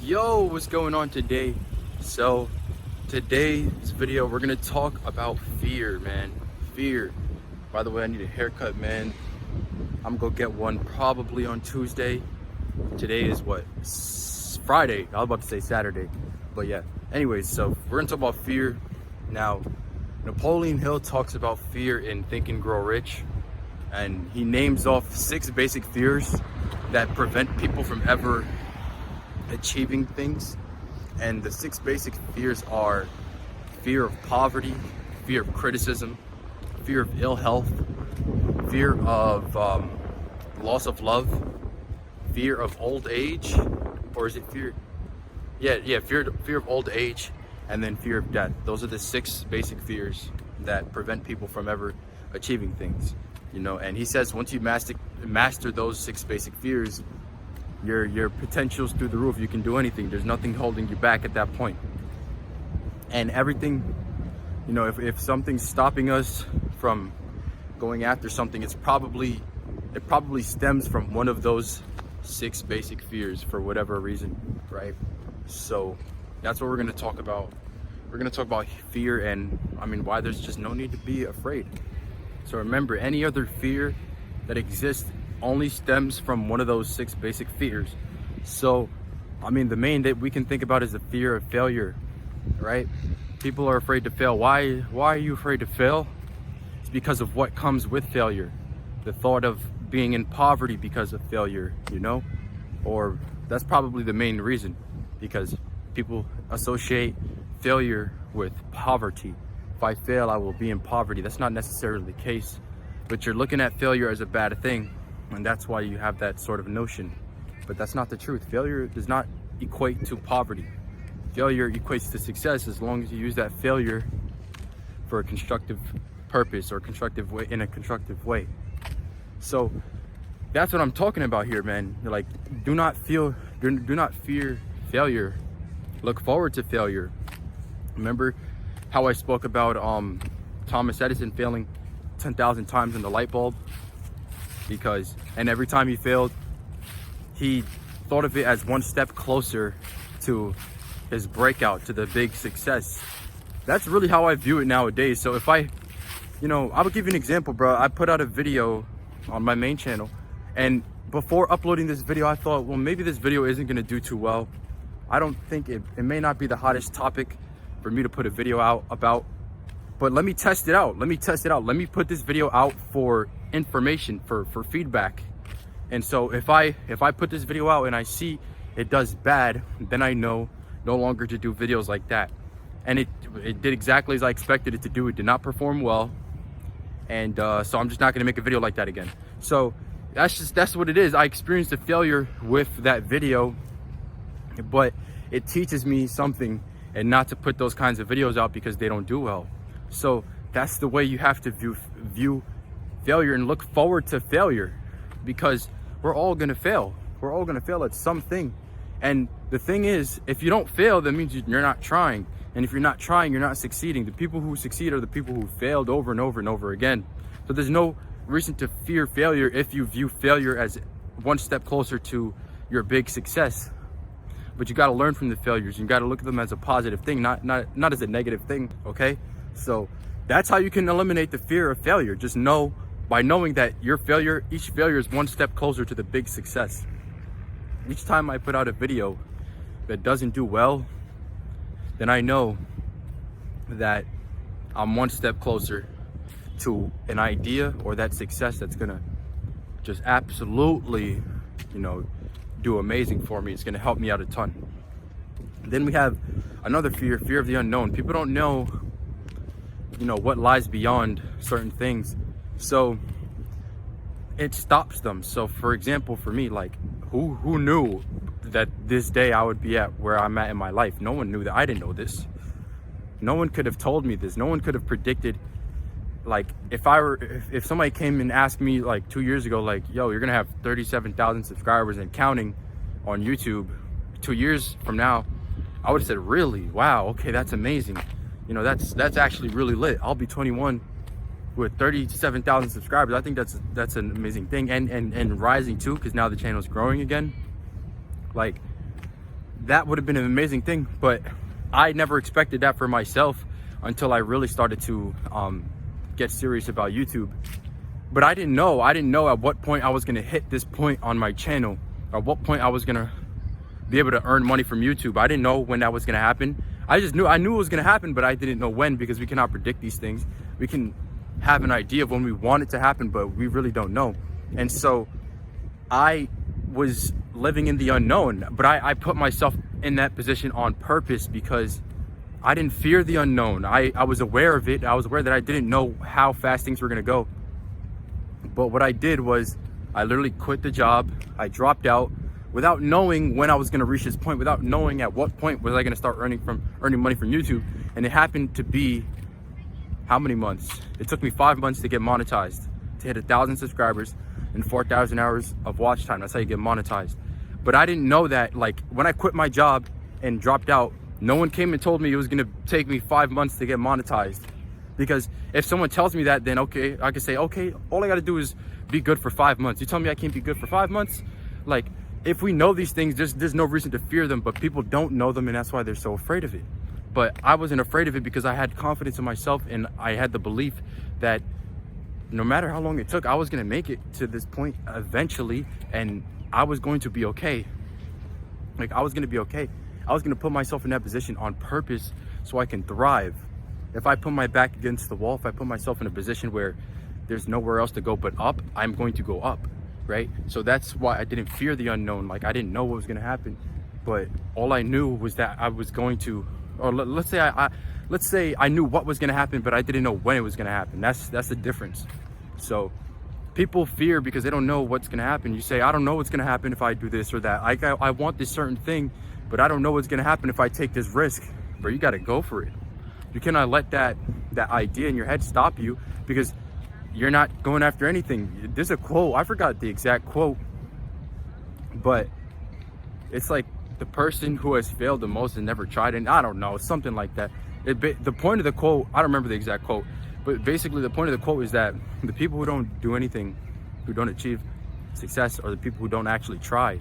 Yo, what's going on today? So today's video we're gonna talk about fear, man. Fear. By the way, I need a haircut, man. I'm gonna go get one probably on Tuesday. Today is what? Friday. I was about to say Saturday, but yeah. Anyways, so we're gonna talk about fear. Now, Napoleon Hill talks about fear in Think and Grow Rich, and he names off 6 basic fears that prevent people from ever achieving things. And the 6 basic fears are fear of poverty, fear of criticism, fear of ill health, fear of loss of love, fear of old age, or is it fear? Yeah, fear of old age, and then fear of death. Those are the 6 basic fears that prevent people from ever achieving things. And he says once you master those 6 basic fears, your potential's through the roof. You can do anything. There's nothing holding you back at that point. And everything, if something's stopping us from going after something, it probably stems from one of those 6 basic fears for whatever reason, right? So that's what we're going to talk about. We're going to talk about fear and why there's just no need to be afraid. So remember, any other fear that exists only stems from one of those 6 basic fears. So the main that we can think about is the fear of failure, right? People are afraid to fail. Why are you afraid to fail? It's because of what comes with failure. The thought of being in poverty because of failure, or that's probably the main reason, because people associate failure with poverty. If I fail, I will be in poverty. That's not necessarily the case, but you're looking at failure as a bad thing, and that's why you have that sort of notion. But that's not the truth. Failure does not equate to poverty. Failure equates to success as long as you use that failure for a constructive purpose or constructive way, in a constructive way. So that's what I'm talking about here, man. Like, do not fear failure. Look forward to failure. Remember how I spoke about Thomas Edison failing 10,000 times in the light bulb? And every time he failed, he thought of it as one step closer to his breakout, to the big success. That's really how I view it nowadays. So if I will give you an example, bro. I put out a video on my main channel, and before uploading this video, I thought, well, maybe this video isn't gonna do too well. I don't think it may not be the hottest topic for me to put a video out about, but let me test it out. Let me put this video out for information, for feedback. And so if I put this video out and I see it does bad, then I know no longer to do videos like that. And it did exactly as I expected it to do. It did not perform well, and so I'm just not gonna make a video like that again. So that's what it is. I experienced a failure with that video, but it teaches me something, and not to put those kinds of videos out because they don't do well. So that's the way you have to view failure, and look forward to failure, because we're all gonna fail. We're all gonna fail at something. And the thing is, if you don't fail, that means you're not trying. And if you're not trying, you're not succeeding. The people who succeed are the people who failed over and over and over again. So there's no reason to fear failure if you view failure as one step closer to your big success. But you got to learn from the failures. You got to look at them as a positive thing, not as a negative thing. Okay, so that's how you can eliminate the fear of failure. Just by knowing that each failure is one step closer to the big success. Each time I put out a video that doesn't do well, then I know that I'm one step closer to an idea or that success that's gonna just absolutely, do amazing for me. It's gonna help me out a ton. And then we have another fear of the unknown. People don't know, what lies beyond certain things. So it stops them. So for example, for me, like, who knew that this day I would be at where I'm at in my life? No one knew that. I didn't know this. No one could have told me this. No one could have predicted. Like, if somebody came and asked me like 2 years ago, like, yo, you're gonna have 37,000 subscribers and counting on YouTube 2 years from now, I would have said, really? Wow, okay, that's amazing. That's actually really lit. I'll be 21 with 37,000 subscribers. I think that's an amazing thing, and rising too, because now the channel is growing again. Like, that would have been an amazing thing. But I never expected that for myself until I really started to get serious about YouTube. But I didn't know at what point I was gonna hit this point on my channel, or what point I was gonna be able to earn money from YouTube. I didn't know when that was gonna happen. I knew it was gonna happen, but I didn't know when, because we cannot predict these things. We can have an idea of when we want it to happen, but we really don't know. And so I was living in the unknown, but I put myself in that position on purpose because I didn't fear the unknown. I was aware of it. I was aware that I didn't know how fast things were gonna go. But what I did was I literally quit the job. I dropped out without knowing when I was gonna reach this point, without knowing at what point was I gonna start earning money from YouTube. And it happened to be, how many months? It took me 5 months to get monetized, to hit 1,000 subscribers and 4,000 hours of watch time. That's how you get monetized. But I didn't know that, like, when I quit my job and dropped out, no one came and told me it was gonna take me 5 months to get monetized. Because if someone tells me that, then okay, I can say, okay, all I gotta do is be good for 5 months. You tell me I can't be good for 5 months? Like, if we know these things, there's no reason to fear them, but people don't know them, and that's why they're so afraid of it. But I wasn't afraid of it because I had confidence in myself, and I had the belief that no matter how long it took, I was gonna make it to this point eventually, and I was going to be okay. Like, I was gonna be okay. I was gonna put myself in that position on purpose so I can thrive. If I put my back against the wall, if I put myself in a position where there's nowhere else to go but up, I'm going to go up, right? So that's why I didn't fear the unknown. Like, I didn't know what was gonna happen, but all I knew was that I was going to, or let's say I knew what was gonna happen, but I didn't know when it was gonna happen. That's the difference. So people fear because they don't know what's gonna happen. You say, I don't know what's gonna happen if I do this or that. I want this certain thing, but I don't know what's gonna happen if I take this risk. But you gotta go for it. You cannot let that idea in your head stop you, because you're not going after anything. There's a quote, I forgot the exact quote, but it's like, the person who has failed the most and never tried, and I don't know, something like that. The point of the quote, I don't remember the exact quote, but basically the point of the quote is that the people who don't do anything, who don't achieve success, are the people who don't actually try.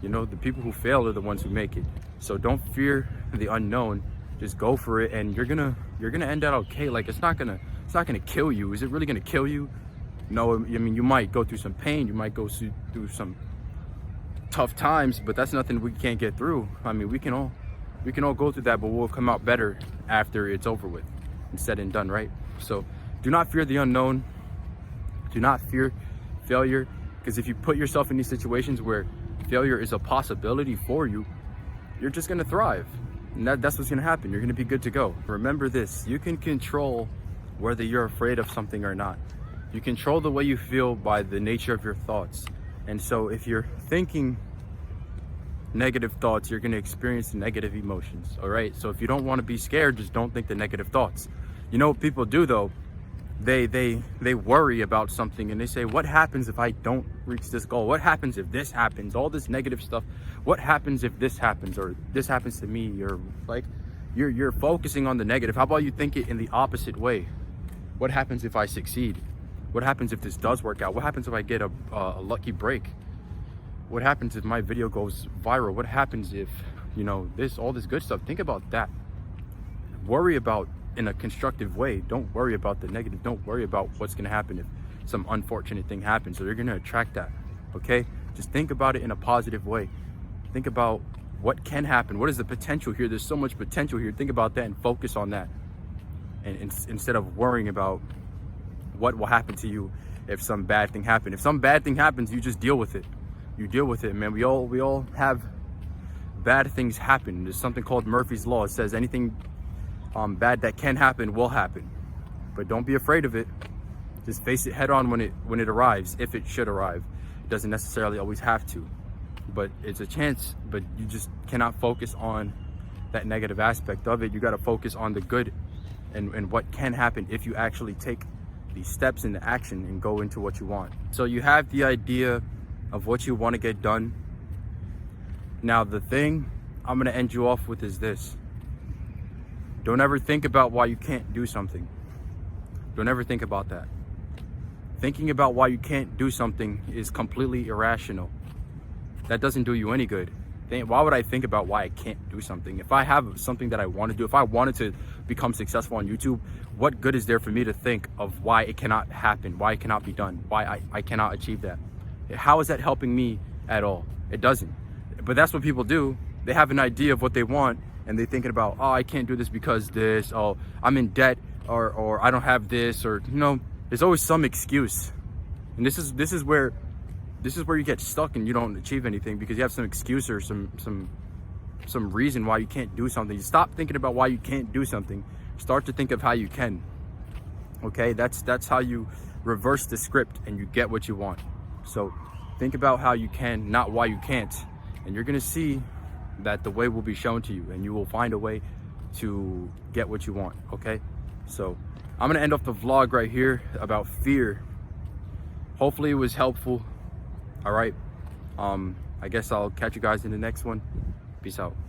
You know, the people who fail are the ones who make it. So don't fear the unknown. Just go for it, and you're gonna end out okay. Like, it's not gonna kill you. Is it really gonna kill you? No, I mean, you might go through some pain, you might go through some tough times, but that's nothing we can't get through. I mean, we can all go through that, but we'll come out better after it's over with and said and done, right? So do not fear the unknown. Do not fear failure, because if you put yourself in these situations where failure is a possibility for you, you're just gonna thrive. And that's what's gonna happen. You're gonna be good to go. Remember this, you can control whether you're afraid of something or not. You control the way you feel by the nature of your thoughts. And so if you're thinking negative thoughts, you're gonna experience negative emotions, all right? So if you don't wanna be scared, just don't think the negative thoughts. You know what people do though? They worry about something, and they say, what happens if I don't reach this goal? What happens if this happens? All this negative stuff. What happens if this happens, or this happens to me? Or like, you're focusing on the negative. How about you think it in the opposite way? What happens if I succeed? What happens if this does work out? What happens if I get a lucky break? What happens if my video goes viral? What happens if, you know, all this good stuff? Think about that. Worry about in a constructive way. Don't worry about the negative. Don't worry about what's going to happen if some unfortunate thing happens. So you're going to attract that, okay? Just think about it in a positive way. Think about what can happen. What is the potential here? There's so much potential here. Think about that and focus on that. And instead of worrying about what will happen to you if some bad thing happens. If some bad thing happens, you just deal with it. You deal with it, man. We all have bad things happen. There's something called Murphy's Law. It says anything bad that can happen will happen, but don't be afraid of it. Just face it head on when it arrives, if it should arrive. It doesn't necessarily always have to, but it's a chance. But you just cannot focus on that negative aspect of it. You got to focus on the good and what can happen if you actually take these steps into action and go into what you want. So you have the idea of what you want to get done. Now the thing I'm going to end you off with is this. Don't ever think about why you can't do something. Don't ever think about that. Thinking about why you can't do something is completely irrational. That doesn't do you any good. why would I think about why I can't do something? If I have something that I want to do, if I wanted to become successful on YouTube, what good is there for me to think of why it cannot happen, why it cannot be done, why I cannot achieve that? How is that helping me at all? It doesn't. But that's what people do. They have an idea of what they want and they're thinking about, oh, I can't do this because this, oh, I'm in debt, or I don't have this, or, you know, there's always some excuse. And this is where you get stuck and you don't achieve anything, because you have some excuse or some reason why you can't do something. You stop thinking about why you can't do something. Start to think of how you can. Okay, that's how you reverse the script and you get what you want. So think about how you can, not why you can't, and you're gonna see that the way will be shown to you and you will find a way to get what you want. Okay, so I'm gonna end off the vlog right here about fear. Hopefully it was helpful. All right, I guess I'll catch you guys in the next one. Peace out.